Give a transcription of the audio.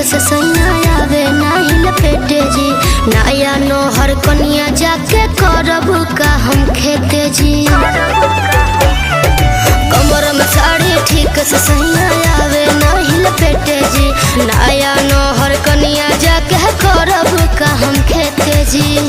से सैया आवे नाही लपेटे जी। नया नोहर कनिया जाके करब का हम खेते जी। कमर में साड़ी ठीक से सैया आवे नाही लपेटे जी। नया नोहर कनिया जाके करब का हम खेते जी।